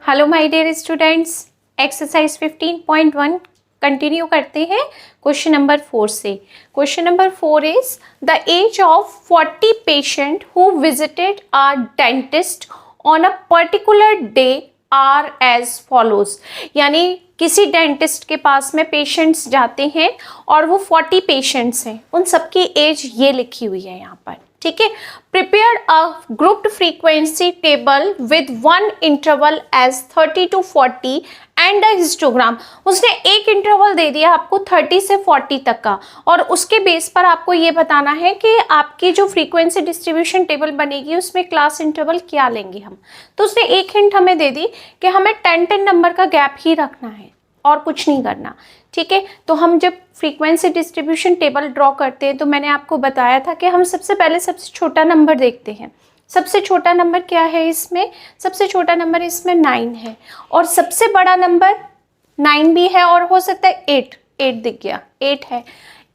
Hello my dear students, exercise 15.1 continue करते हैं question number 4 से। Question number 4 is the age of 40 patient who visited a dentist on a particular day are as follows. यानी किसी dentist के पास में patients जाते हैं और वो 40 पेशेंट्स हैं, उन सबकी एज ये लिखी हुई है यहाँ पर। ठीक है, prepare a grouped frequency table with one interval as 30 to 40 and a histogram. उसने एक इंटरवल दे दिया आपको 30 से 40 तक का, और उसके बेस पर आपको ये बताना है कि आपकी जो फ्रीक्वेंसी डिस्ट्रीब्यूशन टेबल बनेगी उसमें क्लास इंटरवल क्या लेंगे हम। तो उसने एक हिंट हमें दे दी कि हमें 10-10 नंबर का गैप ही रखना है और कुछ नहीं करना। ठीक है, तो हम जब फ्रीक्वेंसी डिस्ट्रीब्यूशन टेबल ड्रॉ करते हैं तो मैंने आपको बताया था कि हम सबसे पहले सबसे छोटा नंबर देखते हैं। सबसे छोटा नंबर क्या है इसमें? सबसे छोटा नंबर इसमें 9 है, और सबसे बड़ा नंबर 9 भी है, और हो सकता है 8 दिख गया, 8 है।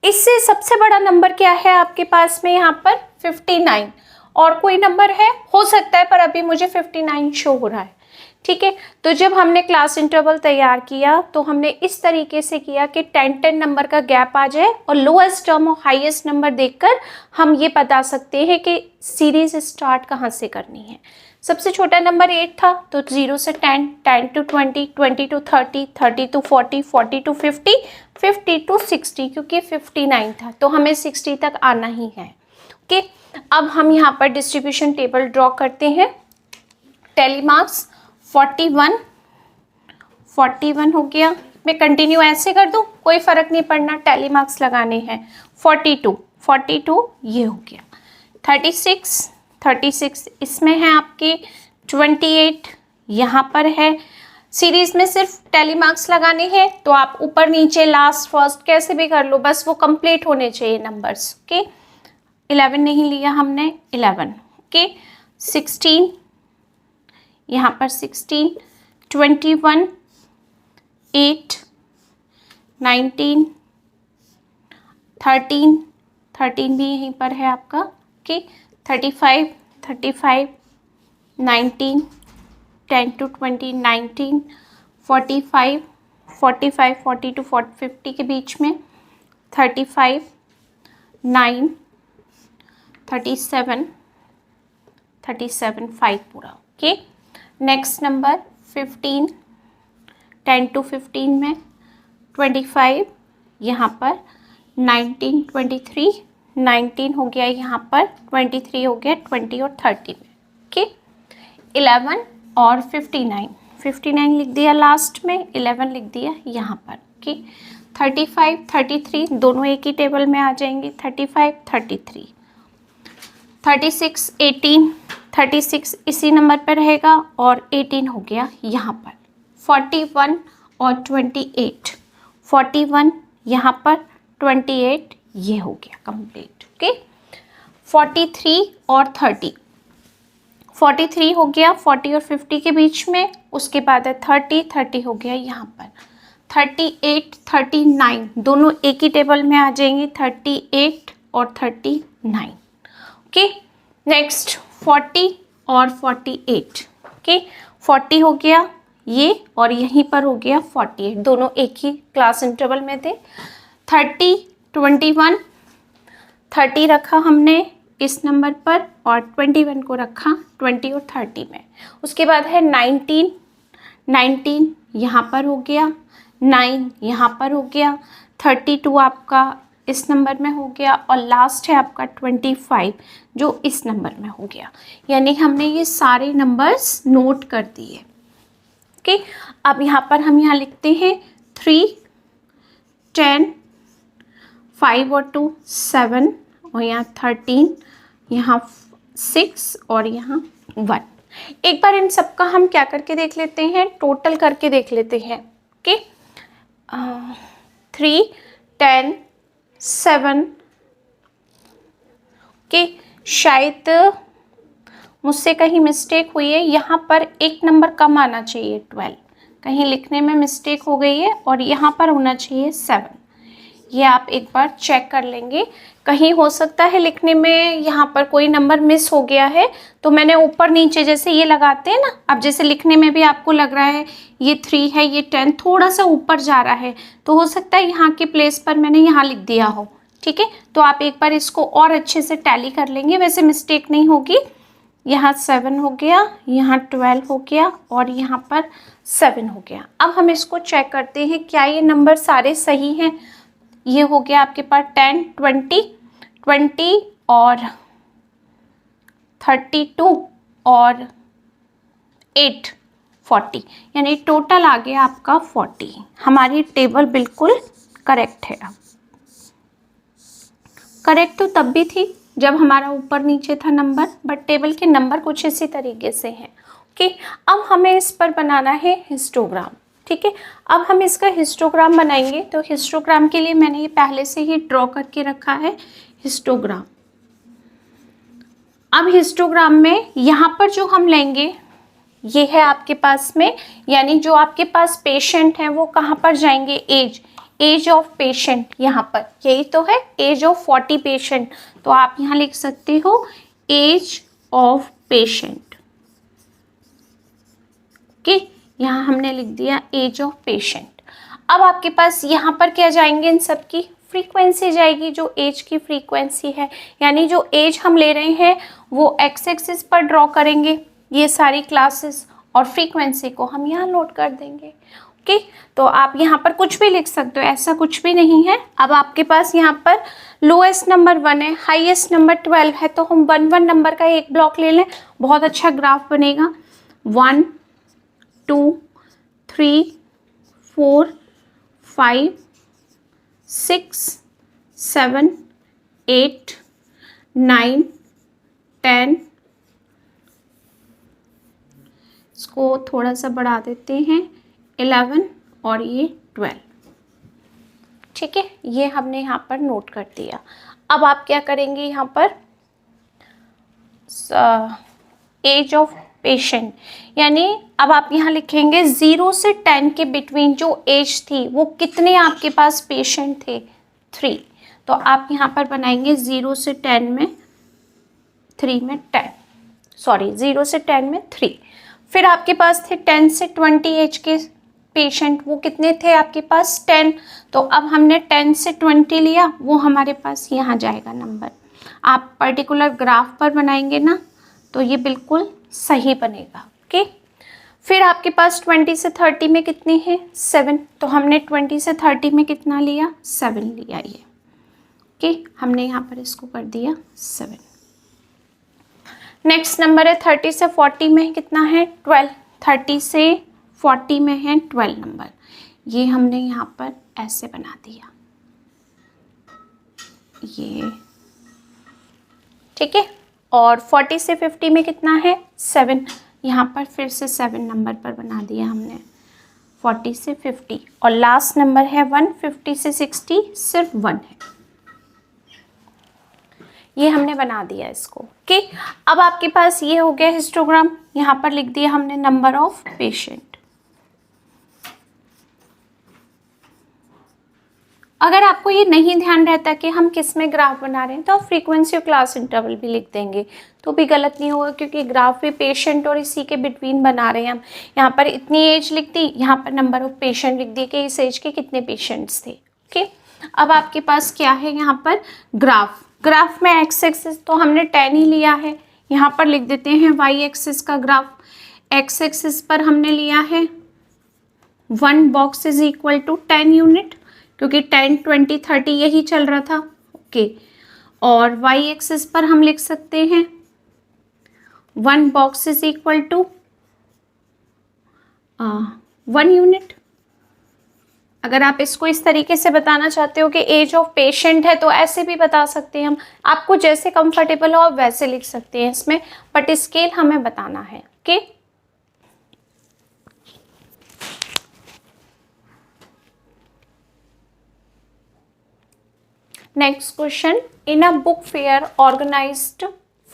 इससे सबसे बड़ा नंबर क्या है आपके पास में यहाँ पर? 59। और कोई नंबर है हो सकता है, पर अभी मुझे 59 शो हो रहा है। ठीक है, तो जब हमने क्लास इंटरवल तैयार किया तो हमने इस तरीके से किया कि 10-10 नंबर का गैप आ जाए, और लोएस्ट टर्म और हाईएस्ट नंबर देखकर हम ये बता सकते हैं कि सीरीज स्टार्ट कहाँ से करनी है। सबसे छोटा नंबर 8 था, तो 0 से 10, 10 to 20, 20 to 30, 30 to 40, 40 to 50, 50 to 60, क्योंकि 59 था तो हमें 60 तक आना ही है। ओके, अब हम यहाँ पर डिस्ट्रीब्यूशन टेबल ड्रॉ करते हैं। टैली मार्क्स 41 हो गया। मैं कंटिन्यू ऐसे कर दूं, कोई फर्क नहीं पड़ना, टैली मार्क्स लगाने हैं। 42 ये हो गया। 36 इसमें है आपके। 28 यहाँ पर है। सीरीज में सिर्फ टैली मार्क्स लगाने हैं, तो आप ऊपर नीचे लास्ट फर्स्ट कैसे भी कर लो, बस वो कंप्लीट होने चाहिए नंबर्स। ओके, 11 नहीं लिया हमने, 11। ओके, 16 यहाँ पर 16, 21, 8, 19, 13 भी यहीं पर है आपका। ओके, 35, 19, 10 to 20, 19, 45, 40 to 50 के बीच में, 35, 9, 37, 5 पूरा। ओके, नेक्स्ट नंबर 15, 10 to 15 में, 25 यहाँ पर, 19, 23, 19 हो गया यहाँ पर, 23 हो गया 20 और 30 में। ओके, 11 और 59 लिख दिया लास्ट में, 11 लिख दिया यहाँ पर। ओके, 35, 33 दोनों एक ही टेबल में आ जाएंगे। 35, 33, 36, 18, 36 इसी नंबर पर रहेगा, और 18 हो गया यहाँ पर। 41 और 28, 41 यहाँ पर, 28 ये हो गया कंप्लीट। ओके, 43 और 30, 43 हो गया 40 और 50 के बीच में। उसके बाद है 30 हो गया यहाँ पर। 38, 39 दोनों एक ही टेबल में आ जाएंगे, 38 और 39। ओके, नेक्स्ट 40 और 48। ओके, 40 हो गया ये, और यहीं पर हो गया 48, दोनों एक ही क्लास इंटरवल में थे। 30, 21, 30 रखा हमने इस नंबर पर, और 21 को रखा 20 और 30 में। उसके बाद है 19 यहाँ पर हो गया, 9 यहाँ पर हो गया, 32 आपका इस नंबर में हो गया, और लास्ट है आपका 25 जो इस नंबर में हो गया। यानी हमने ये सारे नंबर्स नोट कर दिए। ओके, अब यहाँ पर हम यहाँ लिखते हैं 3, 10, 5 और 2 7, और यहाँ 13, यहाँ 6 और यहाँ 1। एक बार इन सब का हम क्या करके देख लेते हैं, टोटल करके देख लेते हैं। ओके, 3, 10, 7। ओके, शायद मुझसे कहीं मिस्टेक हुई है, यहाँ पर एक नंबर कम आना चाहिए, 12 कहीं लिखने में मिस्टेक हो गई है, और यहाँ पर होना चाहिए 7। ये आप एक बार चेक कर लेंगे। कहीं हो सकता है लिखने में यहाँ पर कोई नंबर मिस हो गया है, तो मैंने ऊपर नीचे जैसे ये लगाते हैं ना, अब जैसे लिखने में भी आपको लग रहा है ये 3 है, ये 10 थोड़ा सा ऊपर जा रहा है, तो हो सकता है यहाँ के प्लेस पर मैंने यहाँ लिख दिया हो। ठीक है, तो आप एक बार इसको और अच्छे से टैली कर लेंगे, वैसे मिस्टेक नहीं होगी। यहाँ 7 हो गया, यहाँ 12 हो गया और यहाँ पर 7 हो गया। अब हम इसको चेक करते हैं क्या ये नंबर सारे सही हैं। ये हो गया आपके पास 10, 20 और 32 और 8, 40, यानी टोटल आ गया आपका 40। हमारी टेबल बिल्कुल करेक्ट है। करेक्ट तो तब भी थी जब हमारा ऊपर नीचे था नंबर, बट टेबल के नंबर कुछ इसी तरीके से हैं। ओके, अब हमें इस पर बनाना है हिस्टोग्राम। ठीक है, अब हम इसका हिस्टोग्राम बनाएंगे। तो हिस्टोग्राम के लिए मैंने ये पहले से ही ड्रॉ करके रखा है हिस्टोग्राम। अब हिस्टोग्राम में यहाँ पर जो हम लेंगे ये है आपके पास में, यानी जो आपके पास पेशेंट हैं वो कहाँ पर जाएंगे, एज ऑफ पेशेंट, यहाँ पर यही तो है एज ऑफ 40 पेशेंट, तो आप यहाँ लिख सकते हो एज ऑफ पेशेंट। ओके, यहाँ हमने लिख दिया एज ऑफ पेशेंट। अब आपके पास यहाँ पर क्या जाएंगे, इन सब की फ्रीक्वेंसी जाएगी, जो एज की फ्रीक्वेंसी है, यानी जो एज हम ले रहे हैं वो एक्स एक्सिस पर ड्रॉ करेंगे ये सारी क्लासेस, और फ्रीक्वेंसी को हम यहाँ नोट कर देंगे। ओके, तो आप यहाँ पर कुछ भी लिख सकते हो, ऐसा कुछ भी नहीं है। अब आपके पास यहाँ पर लोएस्ट नंबर 1 है, हाईएस्ट नंबर 12 है, तो हम 1 नंबर का एक ब्लॉक ले लें, बहुत अच्छा ग्राफ बनेगा। 1 2 3 4 5 6 7 8 9 10, इसको थोड़ा सा बढ़ा देते हैं, 11 और ये 12। ठीक है, ये हमने यहाँ पर नोट कर दिया। अब आप क्या करेंगे, यहाँ पर एज ऑफ पेशेंट, यानी अब आप यहाँ लिखेंगे 0 से 10 के बिटवीन जो एज थी वो कितने आपके पास पेशेंट थे, 3। तो आप यहाँ पर बनाएंगे 0 से 10 में 3 में 10, सॉरी 0 से 10 में 3। फिर आपके पास थे 10 से 20 एज के पेशेंट, वो कितने थे आपके पास, 10। तो अब हमने 10 से 20 लिया, वो हमारे पास यहाँ जाएगा नंबर। आप पर्टिकुलर ग्राफ पर बनाएंगे ना तो ये बिल्कुल सही बनेगा। ओके, फिर आपके पास 20 से 30 में कितने हैं, 7, तो हमने 20 से 30 में कितना लिया, 7 लिया ये। ओके, हमने यहाँ पर इसको कर दिया 7। नेक्स्ट नंबर है 30 से 40 में कितना है, 12। 30 से 40 में है 12 नंबर, ये हमने यहाँ पर ऐसे बना दिया ये। ठीक है, और 40 से 50 में कितना है, 7, यहाँ पर फिर से 7 नंबर पर बना दिया हमने 40 से 50। और लास्ट नंबर है 1, 50 से 60 सिर्फ 1 है, ये हमने बना दिया इसको। ओके, अब आपके पास ये हो गया हिस्टोग्राम, यहाँ पर लिख दिया हमने नंबर ऑफ पेशेंट। अगर आपको ये नहीं ध्यान रहता कि हम किस में ग्राफ बना रहे हैं तो आप फ्रीक्वेंसी और क्लास इंटरवल भी लिख देंगे तो भी गलत नहीं होगा, क्योंकि ग्राफ भी पेशेंट और इसी के बिटवीन बना रहे हैं हम। यहाँ पर इतनी एज लिख दी, यहाँ पर नंबर ऑफ पेशेंट लिख दिए कि इस एज के कितने पेशेंट्स थे। ओके, अब आपके पास क्या है यहाँ पर ग्राफ में एक्स एक्सिस तो हमने 10 ही लिया है, यहाँ पर लिख देते हैं वाई एक्सिस का ग्राफ। एक्स एक्सिस पर हमने लिया है 1 box is equal to 10 unit, क्योंकि 10, 20, 30 यही चल रहा था। ओके, और वाई एक्सिस पर हम लिख सकते हैं 1 box is equal to 1 unit. अगर आप इसको इस तरीके से बताना चाहते हो कि एज ऑफ पेशेंट है तो ऐसे भी बता सकते हैं हम, आपको जैसे कंफर्टेबल हो आप वैसे लिख सकते हैं इसमें, बट स्केल हमें बताना है। Okay, next question, in a book fair organised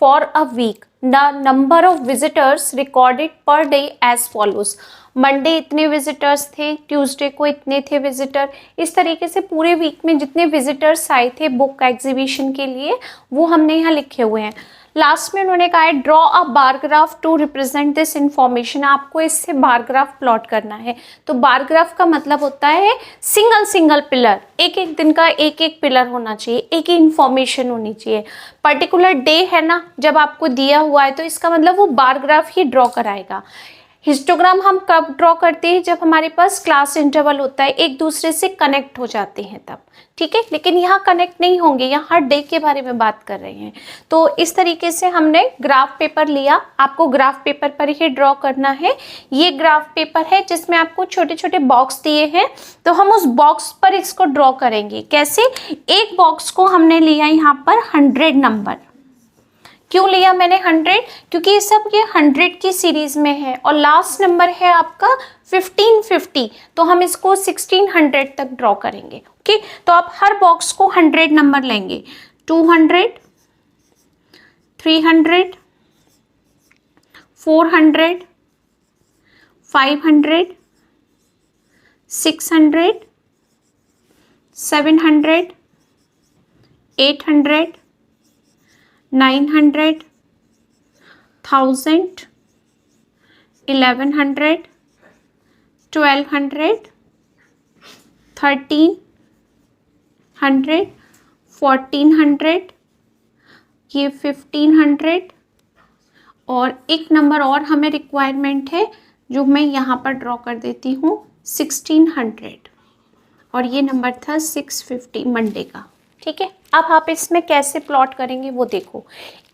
for a week the number of visitors recorded per day as follows. Monday इतने विजिटर्स थे, ट्यूसडे को इतने थे विजिटर, इस तरीके से पूरे वीक में जितने विजिटर्स आए थे बुक एग्जीबिशन के लिए वो हमने यहाँ लिखे हुए हैं। लास्ट में उन्होंने कहा है draw a bar graph to represent this information. आपको इससे बार ग्राफ प्लॉट करना है। तो बार ग्राफ का मतलब होता है सिंगल सिंगल पिलर, एक एक दिन का एक एक पिलर होना चाहिए, एक ही इंफॉर्मेशन होनी चाहिए। पर्टिकुलर डे है ना जब आपको दिया हुआ है तो इसका मतलब वो बार ग्राफ ही ड्रॉ कराएगा। हिस्टोग्राम हम कब ड्रॉ करते हैं, जब हमारे पास क्लास इंटरवल होता है, एक दूसरे से कनेक्ट हो जाते हैं तब, ठीक है। लेकिन यहाँ कनेक्ट नहीं होंगे, यहाँ हर डे के बारे में बात कर रहे हैं। तो इस तरीके से हमने ग्राफ पेपर लिया, आपको ग्राफ पेपर पर ही ड्रॉ करना है। ये ग्राफ पेपर है जिसमें आपको छोटे छोटे बॉक्स दिए हैं, तो हम उस बॉक्स पर इसको ड्रॉ करेंगे। कैसे? एक बॉक्स को हमने लिया यहाँ पर 100 नंबर। क्यों लिया मैंने 100? क्योंकि ये सब ये 100 की सीरीज में है और लास्ट नंबर है आपका 1550, तो हम इसको 1600 तक ड्रॉ करेंगे। ओके, तो आप हर बॉक्स को 100 नंबर लेंगे। 200, 300, 400, 500, 600, 700, 800, 900, 1000, 1100, 1200, 1300, 1400, ये 1500 और एक नंबर और हमें रिक्वायरमेंट है जो मैं यहाँ पर ड्रॉ कर देती हूँ 1600 और ये नंबर था 650 मंडे का, ठीक है। अब आप इसमें कैसे प्लॉट करेंगे वो देखो।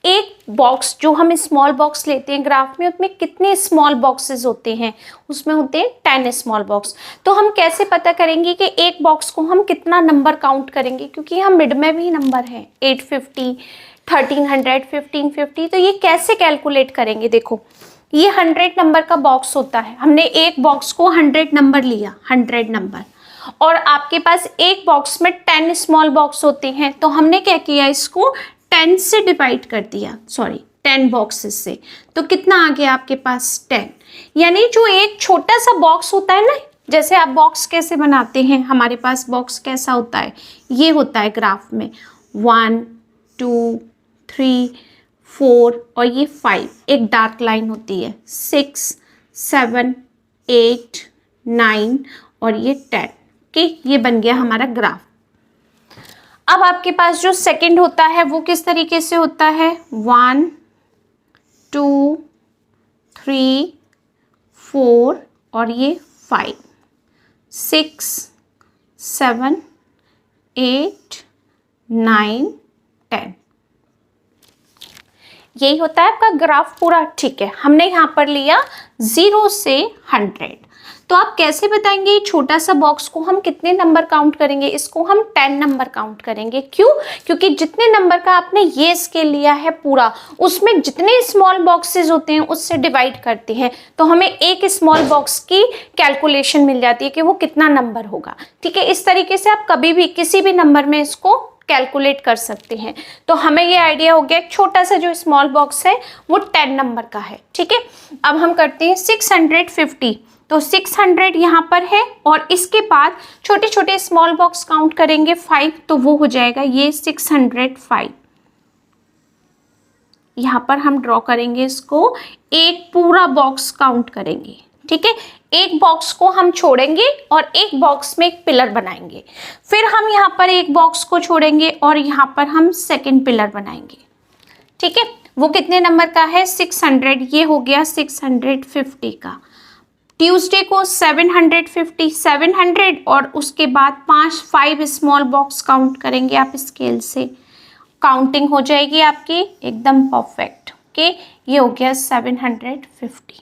एक बॉक्स जो हम स्मॉल बॉक्स लेते हैं ग्राफ में, उसमें कितने स्मॉल बॉक्सेस होते हैं? उसमें होते हैं 10 स्मॉल बॉक्स। तो हम कैसे पता करेंगे कि एक बॉक्स को हम कितना नंबर काउंट करेंगे? क्योंकि यहाँ मिड में भी नंबर है 850, 1300, 1550, तो ये कैसे कैलकुलेट करेंगे? देखो ये 100 नंबर का बॉक्स होता है, हमने एक बॉक्स को 100 नंबर लिया, 100 नंबर, और आपके पास एक बॉक्स में 10 स्मॉल बॉक्स होते हैं, तो हमने क्या किया, इसको 10 से डिवाइड कर दिया, 10 बॉक्सेस से, तो कितना आ गया आपके पास 10। यानी जो एक छोटा सा बॉक्स होता है ना, जैसे आप बॉक्स कैसे बनाते हैं, हमारे पास बॉक्स कैसा होता है, ये होता है ग्राफ में 1 2 3 4 और ये 5, एक डार्क लाइन होती है 6 7 8 9 और ये 10, कि ये बन गया हमारा ग्राफ। अब आपके पास जो सेकंड होता है वो किस तरीके से होता है, 1 2 3 4 और ये 5 6 7 8 9 10, यही होता है आपका ग्राफ पूरा, ठीक है। हमने यहाँ पर लिया 0 से 100। तो आप कैसे बताएंगे छोटा सा बॉक्स को हम कितने नंबर काउंट करेंगे? इसको हम 10 नंबर काउंट करेंगे। क्यों? क्योंकि जितने नंबर का आपने ये स्केल लिया है पूरा, उसमें जितने स्मॉल बॉक्सेस होते हैं उससे डिवाइड करते हैं, तो हमें एक स्मॉल बॉक्स की कैलकुलेशन मिल जाती है कि वो कितना नंबर होगा, ठीक है। इस तरीके से आप कभी भी किसी भी नंबर में इसको कैलकुलेट कर सकते हैं। तो हमें ये आइडिया हो गया छोटा सा जो स्मॉल बॉक्स है वो 10 नंबर का है, ठीक है। अब हम करते हैं 650, तो 600 यहाँ पर है और इसके बाद छोटे छोटे स्मॉल बॉक्स काउंट करेंगे 5, तो वो हो जाएगा ये 605। यहाँ पर हम ड्रॉ करेंगे इसको, एक पूरा बॉक्स काउंट करेंगे, ठीक है। एक बॉक्स को हम छोड़ेंगे और एक बॉक्स में एक पिलर बनाएंगे, फिर हम यहाँ पर एक बॉक्स को छोड़ेंगे और यहाँ पर हम सेकंड पिलर बनाएंगे, ठीक है। वो कितने नंबर का है, 600, ये हो गया 650 का। ट्यूसडे को 750, 700 और उसके बाद 5 स्मॉल बॉक्स काउंट करेंगे आप स्केल से, काउंटिंग हो जाएगी आपकी एकदम परफेक्ट, ओके। ये हो गया 750,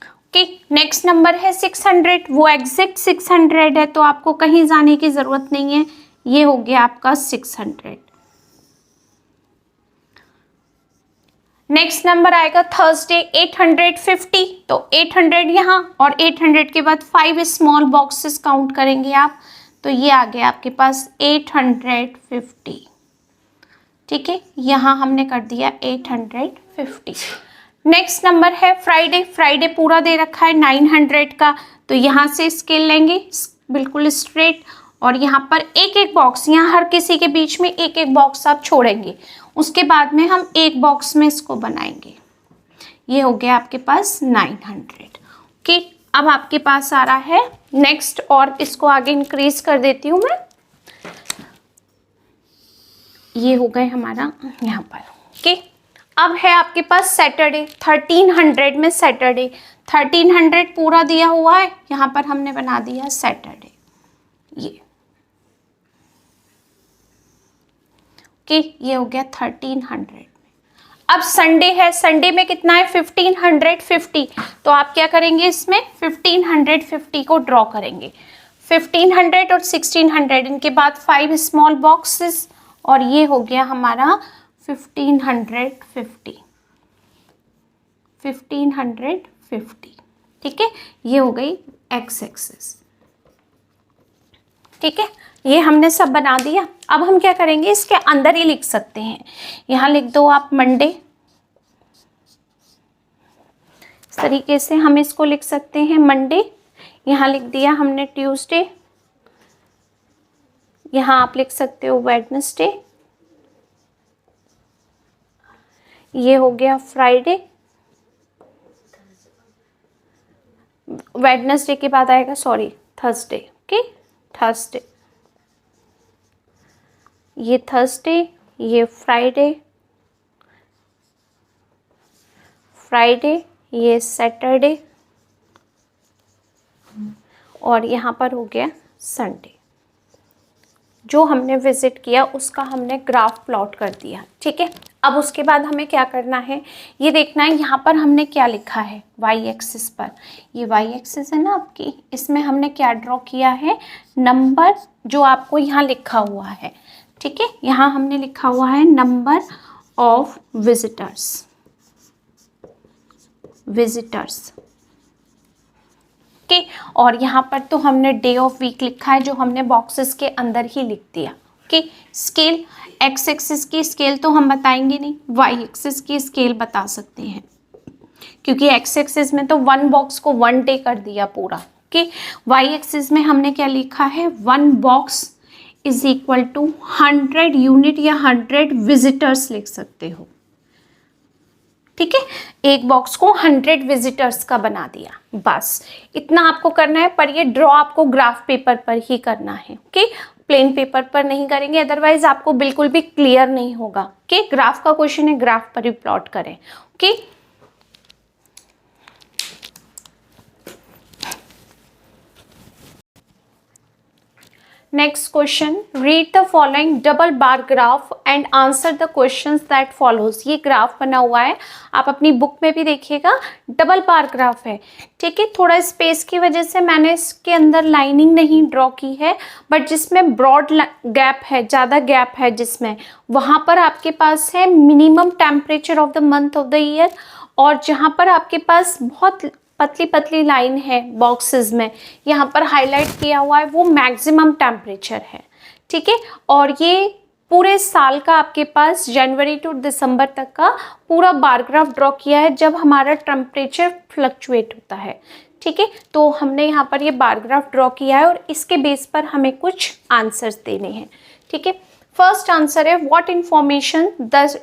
ओके। नेक्स्ट नंबर है 600, वो एग्जैक्ट 600 है, तो आपको कहीं जाने की ज़रूरत नहीं है, ये हो गया आपका 600। नेक्स्ट नंबर आएगा थर्सडे 850, तो 800 यहाँ और 800 के बाद 5 स्मॉल बॉक्सेस काउंट करेंगे आप, तो ये आ गया आपके पास 850। ठीक है, यहाँ हमने कर दिया 850। नेक्स्ट नंबर है फ्राइडे। फ्राइडे पूरा दे रखा है 900 का, तो यहाँ से स्केल लेंगे बिल्कुल स्ट्रेट, और यहाँ पर एक एक बॉक्स, यहाँ हर किसी के बीच में एक एक बॉक्स आप छोड़ेंगे, उसके बाद में हम एक बॉक्स में इसको बनाएंगे। ये हो गया आपके पास 900। ओके, अब आपके पास आ रहा है नेक्स्ट, और इसको आगे इंक्रीज कर देती हूँ मैं। ये हो गए हमारा यहाँ पर। ओके, अब है आपके पास सैटरडे। 1300 में सैटरडे, 1300 पूरा दिया हुआ है, यहाँ पर हमने बना दिया सैटरडे। ये ओके, ये हो गया 1300 में। अब संडे है, संडे में कितना है 1550, तो आप क्या करेंगे इसमें 1550 को ड्रॉ करेंगे। 1500 और 1600, इनके बाद 5 स्मॉल बॉक्सेस, और ये हो गया हमारा 1550। ठीक है, ये हो गई एक्स एक्सिस। ठीक है, ये हमने सब बना दिया। अब हम क्या करेंगे, इसके अंदर ही लिख सकते हैं। यहाँ लिख दो आप मंडे, इस तरीके से हम इसको लिख सकते हैं मंडे। यहाँ लिख दिया हमने ट्यूसडे, यहाँ आप लिख सकते हो वेडनेसडे, ये हो गया फ्राइडे, वेडनेसडे के बाद आएगा सॉरी थर्सडे। ओके, थर्सडे, ये थर्सडे, ये फ्राइडे, फ्राइडे, ये सैटरडे, और यहाँ पर हो गया संडे। जो हमने विजिट किया उसका हमने ग्राफ प्लॉट कर दिया। ठीक है, अब उसके बाद हमें क्या करना है, ये देखना है यहाँ पर हमने क्या लिखा है वाई एक्सिस पर। ये वाई एक्सिस है ना आपकी, इसमें हमने क्या ड्रॉ किया है, नंबर जो आपको यहाँ लिखा हुआ है। ठीक है, यहाँ हमने लिखा हुआ है number of visitors, visitors. Okay, और यहाँ पर तो हमने डे ऑफ वीक लिखा है, जो हमने बॉक्सेस के अंदर ही लिख दिया। ओके, स्केल, एक्स एक्सिस की स्केल तो हम बताएंगे नहीं, वाई एक्सिस की स्केल बता सकते हैं, क्योंकि एक्स एक्सिस में तो 1 बॉक्स को 1 डे कर दिया पूरा। ओके, वाई एक्सिस में हमने क्या लिखा है, 1 box is equal to 100 unit या 100 विजिटर्स लिख सकते हो। ठीक है, एक बॉक्स को 100 विजिटर्स का बना दिया, बस इतना आपको करना है। पर ये ड्रॉ आपको ग्राफ पेपर पर ही करना है। ओके, प्लेन पेपर पर नहीं करेंगे, अदरवाइज आपको बिल्कुल भी क्लियर नहीं होगा। ओके, ग्राफ का क्वेश्चन है, ग्राफ पर ही प्लॉट करें। Okay, next question, read the following double bar graph and answer the questions that follows. ये ग्राफ बना हुआ है, आप अपनी बुक में भी देखिएगा, डबल बार ग्राफ है। ठीक है, थोड़ा स्पेस की वजह से मैंने इसके अंदर लाइनिंग नहीं ड्रॉ की है, बट जिसमें ब्रॉड गैप है, ज़्यादा गैप है जिसमें, वहाँ पर आपके पास है minimum temperature of the month of the year, और जहाँ पर आपके पास बहुत पतली पतली लाइन है बॉक्सेस में, यहाँ पर हाईलाइट किया हुआ है, वो मैक्सिमम टेम्परेचर है। ठीक है, और ये पूरे साल का आपके पास जनवरी टू दिसंबर तक का पूरा बार ग्राफ ड्रॉ किया है, जब हमारा टेम्परेचर फ्लक्चुएट होता है। ठीक है, तो हमने यहाँ पर ये बार ग्राफ ड्रॉ किया है, और इसके बेस पर हमें कुछ आंसर्स देने हैं। ठीक है, फर्स्ट आंसर है, what information does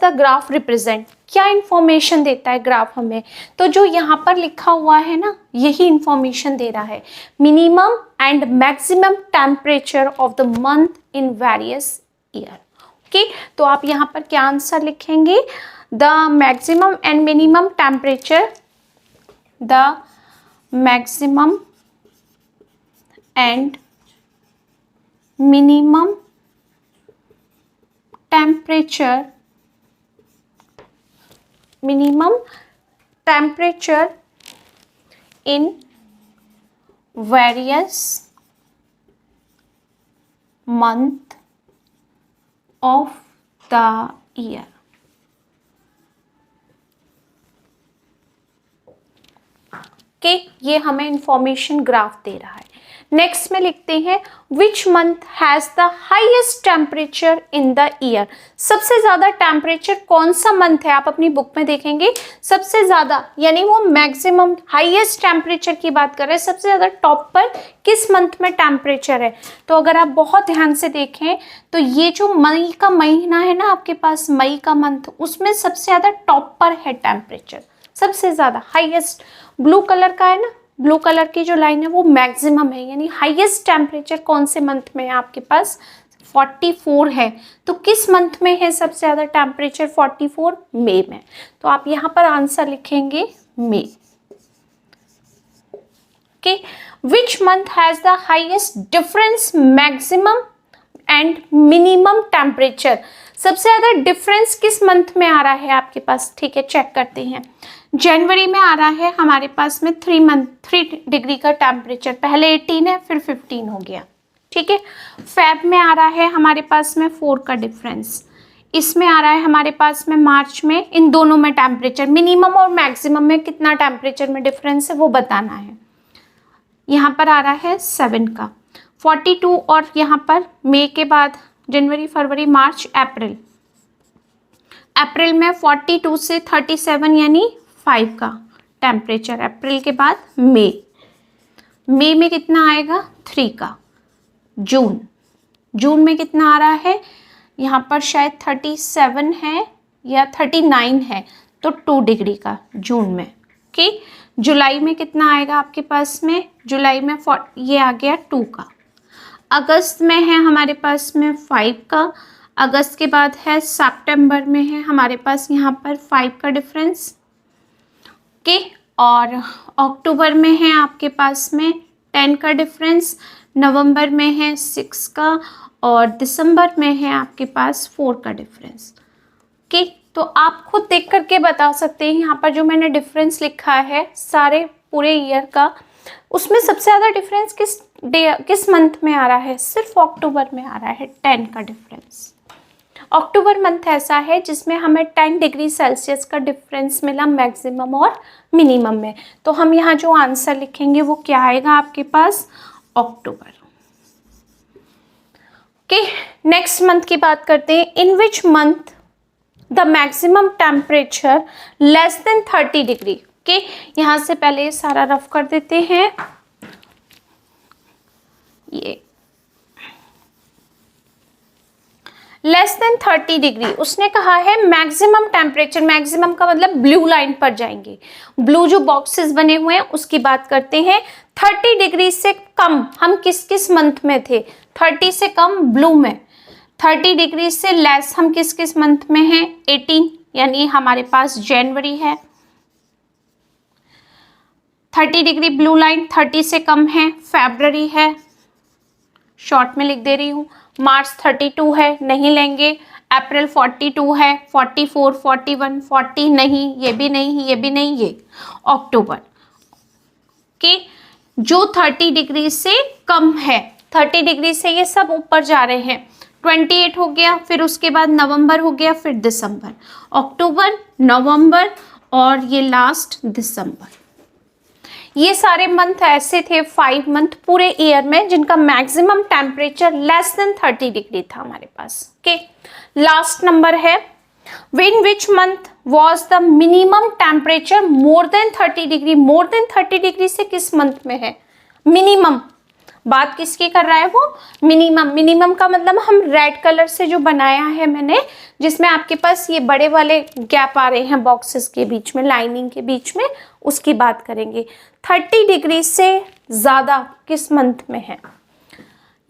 the graph represent. क्या इंफॉर्मेशन देता है ग्राफ हमें, तो जो यहाँ पर लिखा हुआ है ना, यही इंफॉर्मेशन दे रहा है, minimum and maximum temperature of the month in various year. Okay, तो आप यहाँ पर क्या आंसर लिखेंगे, the maximum and minimum temperature, the maximum and minimum temperature, minimum temperature in various month of the year। okay, ये हमें information graph दे रहा है। नेक्स्ट में लिखते हैं विच month has the highest temperature in the year. सबसे ज़्यादा टेम्परेचर कौन सा मंथ है, आप अपनी बुक में देखेंगे सबसे ज़्यादा, यानी वो मैक्सिमम हाईएस्ट टेम्परेचर की बात कर रहे हैं, सबसे ज़्यादा टॉप पर किस मंथ में टेम्परेचर है। तो अगर आप बहुत ध्यान से देखें तो ये जो मई का महीना है ना आपके पास, मई का मंथ, उसमें सबसे ज़्यादा टॉप पर है टेम्परेचर, सबसे ज़्यादा हाईएस्ट। ब्लू कलर का है ना, ब्लू कलर की जो लाइन है वो मैक्सिमम है, यानी हाईएस्ट टेम्परेचर कौन से मंथ में है आपके पास, 44 है। तो किस मंथ में है सबसे ज़्यादा टेम्परेचर 44? मई में। तो आप यहाँ पर आंसर लिखेंगे मई। Okay, which month has the highest difference maximum and minimum temperature. सबसे ज़्यादा डिफरेंस किस मंथ में आ रहा है आपके पास, ठीक है, चेक करते हैं। जनवरी में आ रहा है हमारे पास में 3 डिग्री का टेम्परेचर, पहले 18 है फिर 15 हो गया, ठीक है। फेब में आ रहा है हमारे पास में 4 का डिफरेंस, इसमें आ रहा है हमारे पास में मार्च में, इन दोनों में टेम्परेचर मिनिमम और मैक्सिमम में कितना टेम्परेचर में डिफरेंस है वो बताना है। यहाँ पर आ रहा है 7 का 42, और यहाँ पर मई के बाद जनवरी फरवरी मार्च अप्रैल, अप्रैल में 42 से 37 यानी 5 का टेम्परेचर, अप्रैल के बाद मई, मई में कितना आएगा 3 का। जून, जून में कितना आ रहा है, यहाँ पर शायद 37 है या 39 है, तो 2 डिग्री का जून में। ओके, जुलाई में कितना आएगा आपके पास में, जुलाई में ये आ गया 2 का। अगस्त में है हमारे पास में 5 का, अगस्त के बाद है सितंबर में है हमारे पास यहाँ पर 5 का डिफरेंस, ओके। और अक्टूबर में है आपके पास में 10 का डिफरेंस, नवंबर में है 6 का, और दिसंबर में है आपके पास 4 का डिफरेंस, ओके। तो आप खुद देख करके बता सकते हैं, यहाँ पर जो मैंने डिफरेंस लिखा है सारे पूरे ईयर का, उसमें सबसे ज़्यादा डिफरेंस किस मंथ में आ रहा है, सिर्फ अक्टूबर में आ रहा है 10 का डिफरेंस। अक्टूबर मंथ ऐसा है जिसमें हमें 10 डिग्री सेल्सियस का डिफरेंस मिला मैक्सिमम और मिनिमम में। तो हम यहाँ जो आंसर लिखेंगे वो क्या आएगा आपके पास, अक्टूबर। ओके, नेक्स्ट मंथ की बात करते हैं। In which month the maximum temperature less than 30 degree. Okay, यहाँ से पहले सारा रफ कर देते हैं। ये लेस देन 30 डिग्री उसने कहा है मैक्सिमम टेम्परेचर, मैक्सिमम का मतलब ब्लू लाइन पर जाएंगे, ब्लू जो बॉक्सेस बने हुए हैं उसकी बात करते हैं। 30 डिग्री से कम हम किस किस मंथ में थे, 30 से कम ब्लू में, 30 डिग्री से लेस हम किस किस मंथ में हैं, 18 यानी हमारे पास जनवरी है। 30 डिग्री ब्लू लाइन 30 से कम है, फरवरी है, शॉर्ट में लिख दे रही हूँ। मार्च 32 है, नहीं लेंगे। अप्रैल 42 है, 44, 41, 40 नहीं, ये भी नहीं, ये भी नहीं, ये अक्टूबर के जो 30 डिग्री से कम है, 30 डिग्री से ये सब ऊपर जा रहे हैं। 28 हो गया, फिर उसके बाद नवंबर हो गया, फिर दिसंबर, अक्टूबर, नवंबर और ये लास्ट दिसंबर। ये सारे मंथ ऐसे थे, 5 मंथ पूरे ईयर में जिनका maximum temperature less than 30 degree था हमारे पास। ओके, लास्ट नंबर है win which month was the minimum temperature more than 30 degree. More than 30 degree से किस मंथ में है, मिनिमम बात किसकी कर रहा है वो, मिनिमम। मिनिमम का मतलब हम रेड कलर से जो बनाया है मैंने, जिसमें आपके पास ये बड़े वाले गैप आ रहे हैं बॉक्सेस के बीच में, लाइनिंग के बीच में, उसकी बात करेंगे। 30 डिग्री से ज़्यादा किस मंथ में है,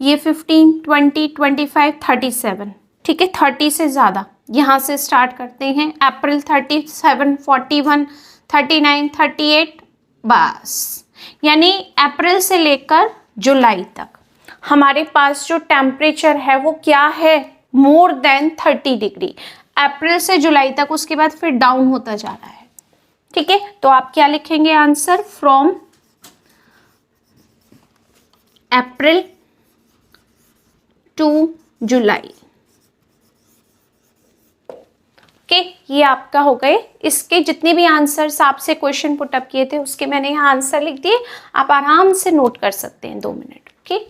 ये 15, 20, 25, 37, ठीक है, 30 से ज़्यादा। यहाँ से स्टार्ट करते हैं, अप्रैल 37, 41, 39, 38, बस यानी अप्रैल से लेकर जुलाई तक हमारे पास जो टेम्परेचर है वो क्या है, मोर देन 30 डिग्री। अप्रैल से जुलाई तक, उसके बाद फिर डाउन होता जा रहा है, ठीक है। तो आप क्या लिखेंगे answer, from April to July. Okay, ये आपका हो गए। इसके जितने भी आंसर्स आपसे क्वेश्चन पुटअप किए थे उसके मैंने यहाँ आंसर लिख दिए, आप आराम से नोट कर सकते हैं 2 minute. Okay.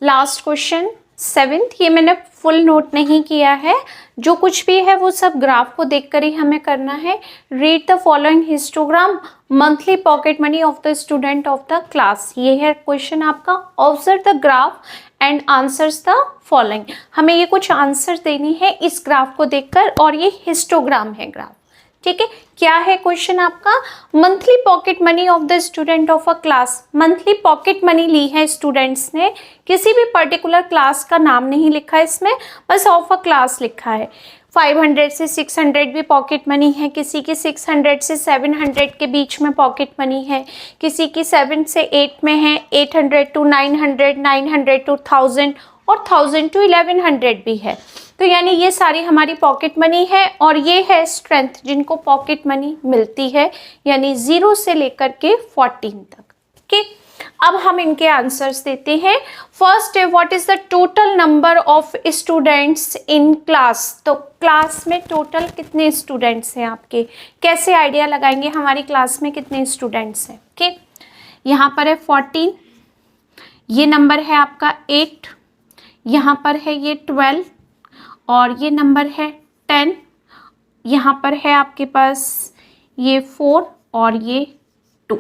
Last question 7th, ये मैंने फुल नोट नहीं किया है, जो कुछ भी है वो सब ग्राफ को देखकर ही हमें करना है। Read the following histogram monthly pocket money of the student of the class. ये है क्वेश्चन आपका। Observe the graph and answers the following. हमें ये कुछ आंसर देनी है इस ग्राफ को देखकर, और ये हिस्टोग्राम है ग्राफ, ठीक है। क्या है क्वेश्चन आपका? Monthly pocket money of the student of a class. Monthly pocket money ली है स्टूडेंट्स ने, किसी भी पर्टिकुलर क्लास का नाम नहीं लिखा है इसमें, बस ऑफ अ क्लास लिखा है। 500 से 600 भी पॉकेट मनी है, किसी की 600 से 700 के बीच में पॉकेट मनी है, किसी की 7 से 8 में है, 800 to 900, 900 to 1000 और 1000 to 1100 भी है। तो यानी ये सारी हमारी पॉकेट मनी है, और ये है स्ट्रेंथ जिनको पॉकेट मनी मिलती है, यानी 0 से लेकर के 14 तक। ओके, अब हम इनके आंसर्स देते हैं। फर्स्ट है, what is the total number of students in class. तो क्लास में टोटल कितने स्टूडेंट्स हैं आपके, कैसे आइडिया लगाएंगे हमारी क्लास में कितने स्टूडेंट्स हैं। ओके, यहाँ पर है 14, ये नंबर है आपका 8, यहाँ पर है ये 12, और ये नंबर है 10, यहाँ पर है आपके पास ये 4 और ये 2।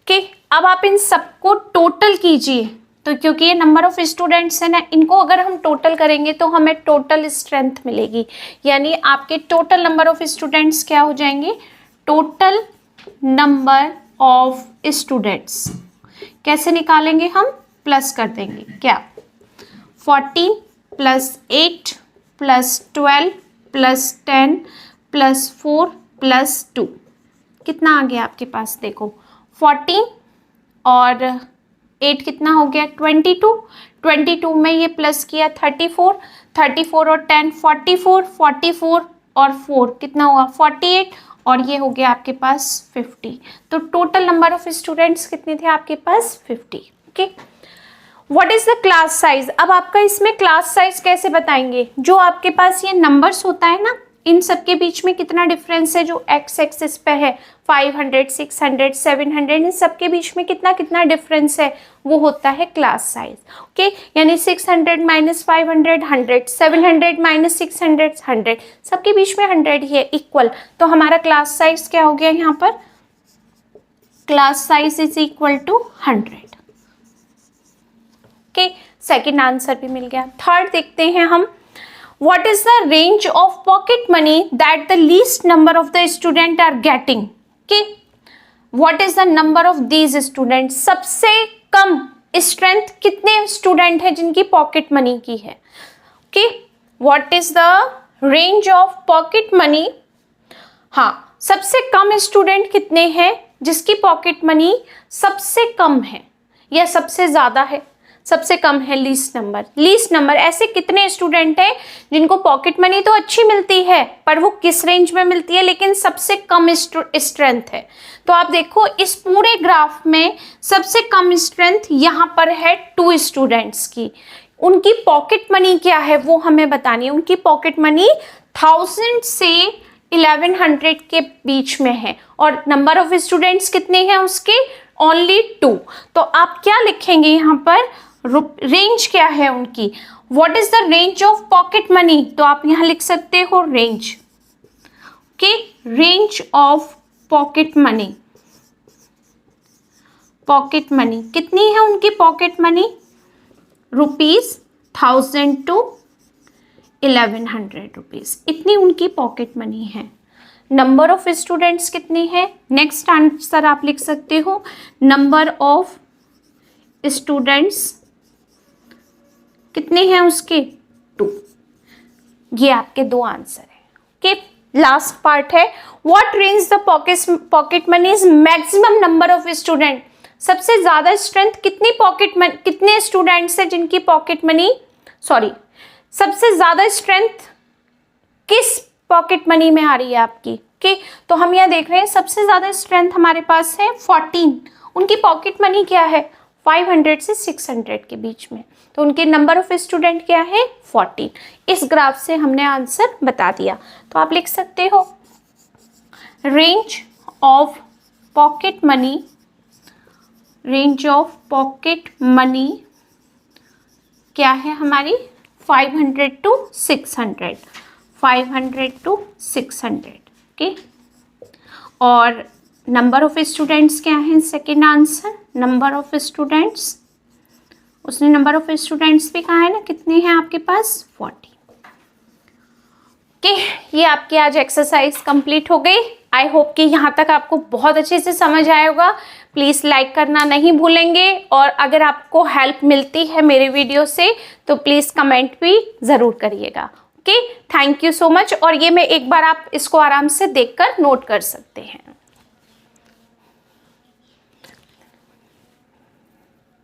ओके, अब आप इन सबको टोटल कीजिए, तो क्योंकि ये नंबर ऑफ स्टूडेंट्स है ना, इनको अगर हम टोटल करेंगे तो हमें टोटल स्ट्रेंथ मिलेगी, यानी आपके टोटल नंबर ऑफ स्टूडेंट्स क्या हो जाएंगे, टोटल नंबर ऑफ स्टूडेंट्स कैसे निकालेंगे हम, प्लस कर देंगे, क्या 14 + 8 + 12 + 10 + 4 + 2, कितना आ गया आपके पास, देखो 14 और 8 कितना हो गया 22, 22 में ये प्लस किया 34, 34 और 10 44, 44 और 4 कितना हुआ 48, और ये हो गया आपके पास 50। तो टोटल नंबर ऑफ स्टूडेंट्स कितने थे आपके पास 50। Okay, what is the class size. अब आपका इसमें क्लास साइज कैसे बताएंगे, जो आपके पास ये नंबर्स होता है ना, इन सब के बीच में कितना डिफरेंस है, जो एक्स एक्सिस पे है 500 600 700, इन सब के बीच में कितना कितना डिफरेंस है, वो होता है क्लास साइज। ओके, यानी 600 - 500 100, 700 - 600 100, सबके बीच में 100 ही है इक्वल, तो हमारा क्लास साइज क्या हो गया यहाँ पर, class size is equal to 100। Okay, second answer भी मिल गया। थर्ड देखते हैं हम, what is the range of pocket money that the least number of the student are getting. Okay, what is the number of these student, सबसे कम strength कितने student हैं जिनकी पॉकेट मनी की है। Okay, what is the range of pocket money, हाँ सबसे कम student कितने हैं जिसकी पॉकेट मनी सबसे कम है या सबसे ज्यादा है, सबसे कम है लीस्ट नंबर। लीस्ट नंबर ऐसे कितने स्टूडेंट हैं जिनको पॉकेट मनी तो अच्छी मिलती है पर वो किस रेंज में मिलती है, लेकिन सबसे कम स्ट्रेंथ है। तो आप देखो इस पूरे ग्राफ में सबसे कम स्ट्रेंथ यहाँ पर है 2 स्टूडेंट्स की। उनकी पॉकेट मनी क्या है वो हमें बतानी है। उनकी पॉकेट मनी 1000 से 1100 के बीच में है, और नंबर ऑफ स्टूडेंट्स कितने हैं उसके, ओनली 2। तो आप क्या लिखेंगे यहाँ पर, रेंज क्या है उनकी, what is the range of pocket money, तो आप यहाँ लिख सकते हो range. Okay, range of pocket money, pocket money कितनी है उनकी पॉकेट मनी, ₹1000 to 1100 रुपीज, इतनी उनकी पॉकेट मनी है। नंबर ऑफ स्टूडेंट्स कितनी है, नेक्स्ट आंसर आप लिख सकते हो, नंबर ऑफ स्टूडेंट्स कितने हैं उसके 2। ये आपके 2 आंसर है। ओके, लास्ट पार्ट है, what range the pocket money is maximum number of student, सबसे ज्यादा स्ट्रेंथ कितनी कितने स्टूडेंट्स हैं जिनकी पॉकेट मनी, सॉरी सबसे ज्यादा स्ट्रेंथ किस पॉकेट मनी में आ रही है आपकी। ओके, तो हम यहाँ देख रहे हैं सबसे ज्यादा स्ट्रेंथ हमारे पास है 14, उनकी पॉकेट मनी क्या है 500 से 600 के बीच में, तो उनके नंबर ऑफ स्टूडेंट क्या है 14। इस ग्राफ से हमने आंसर बता दिया, तो आप लिख सकते हो range of pocket money, range of pocket money क्या है हमारी 500 to 600, 500 to 600, ओके। और नंबर ऑफ स्टूडेंट्स क्या है second answer, number of students, उसने नंबर ऑफ स्टूडेंट्स भी कहा है ना, कितने हैं आपके पास 40, ओके। ये आपकी आज एक्सरसाइज कंप्लीट हो गई। आई होप कि यहाँ तक आपको बहुत अच्छे से समझ आया होगा। प्लीज़ लाइक करना नहीं भूलेंगे, और अगर आपको हेल्प मिलती है मेरे वीडियो से तो प्लीज़ कमेंट भी ज़रूर करिएगा, okay. Thank you so much. और ये मैं एक बार आप इसको आराम से देखकर नोट कर सकते हैं।